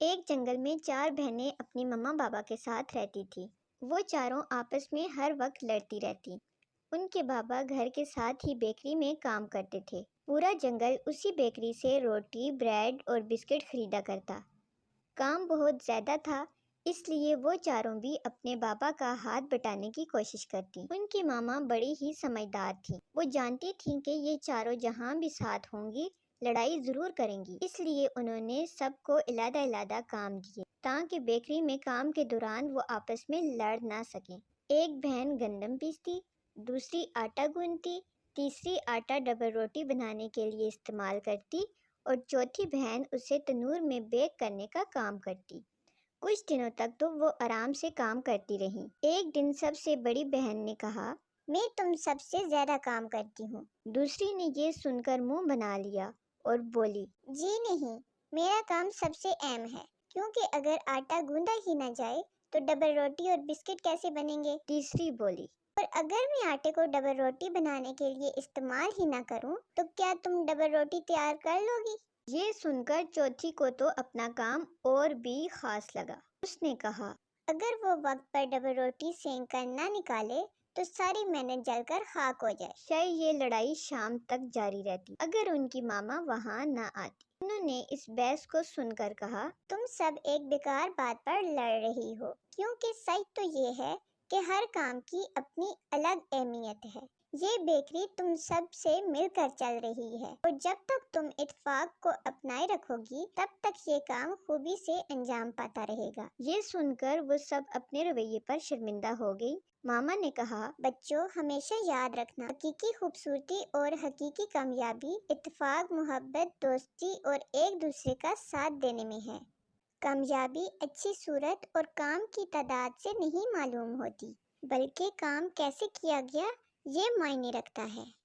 ایک جنگل میں 4 بہنیں اپنی مما بابا کے ساتھ رہتی تھی۔ وہ چاروں آپس میں ہر وقت لڑتی رہتی۔ ان کے بابا گھر کے ساتھ ہی بیکری میں کام کرتے تھے۔ پورا جنگل اسی بیکری سے روٹی، بریڈ اور بسکٹ خریدا کرتا۔ کام بہت زیادہ تھا، اس لیے وہ چاروں بھی اپنے بابا کا ہاتھ بٹانے کی کوشش کرتی۔ ان کی ماما بڑی ہی سمجھدار تھیں۔ وہ جانتی تھیں کہ یہ چاروں جہاں بھی ساتھ ہوں گی لڑائی ضرور کریں گی، اس لیے انہوں نے سب کو علیحدہ علیحدہ کام دیے تاکہ بیکری میں کام کے دوران وہ آپس میں لڑ نہ سکیں۔ ایک بہن گندم پیستی، دوسری آٹا گوندتی، تیسری آٹا ڈبل روٹی بنانے کے لیے استعمال کرتی اور چوتھی بہن اسے تنور میں بیک کرنے کا کام کرتی۔ کچھ دنوں تک تو وہ آرام سے کام کرتی رہیں۔ ایک دن سب سے بڑی بہن نے کہا، میں تم سب سے زیادہ کام کرتی ہوں۔ دوسری نے یہ سن کر منہ بنا لیا اور بولی، جی نہیں، میرا کام سب سے اہم ہے، کیونکہ اگر آٹا گوندا ہی نہ جائے تو ڈبل روٹی اور بسکٹ کیسے بنیں گے؟ تیسری بولی، اور اگر میں آٹے کو ڈبل روٹی بنانے کے لیے استعمال ہی نہ کروں تو کیا تم ڈبل روٹی تیار کر لو گی؟ یہ سن کر چوتھی کو تو اپنا کام اور بھی خاص لگا۔ اس نے کہا، اگر وہ وقت پر ڈبل روٹی سینک کر نہ نکالے تو ساری محنت جل کر خاک ہو جائے۔ شاید یہ لڑائی شام تک جاری رہتی اگر ان کی ماما وہاں نہ آتی۔ انہوں نے اس بحث کو سن کر کہا، تم سب ایک بیکار بات پر لڑ رہی ہو، کیونکہ سچ تو یہ ہے کہ ہر کام کی اپنی الگ اہمیت ہے۔ یہ بیکری تم سب سے مل کر چل رہی ہے اور جب تک تم اتفاق کو اپنائے رکھو گی تب تک یہ کام خوبی سے انجام پاتا رہے گا۔ یہ سن کر وہ سب اپنے رویے پر شرمندہ ہو گئی۔ ماما نے کہا، بچوں، ہمیشہ یاد رکھنا، حقیقی خوبصورتی اور حقیقی کامیابی اتفاق، محبت، دوستی اور ایک دوسرے کا ساتھ دینے میں ہے۔ کامیابی اچھی صورت اور کام کی تعداد سے نہیں معلوم ہوتی، بلکہ کام کیسے کیا گیا یہ معنی رکھتا ہے۔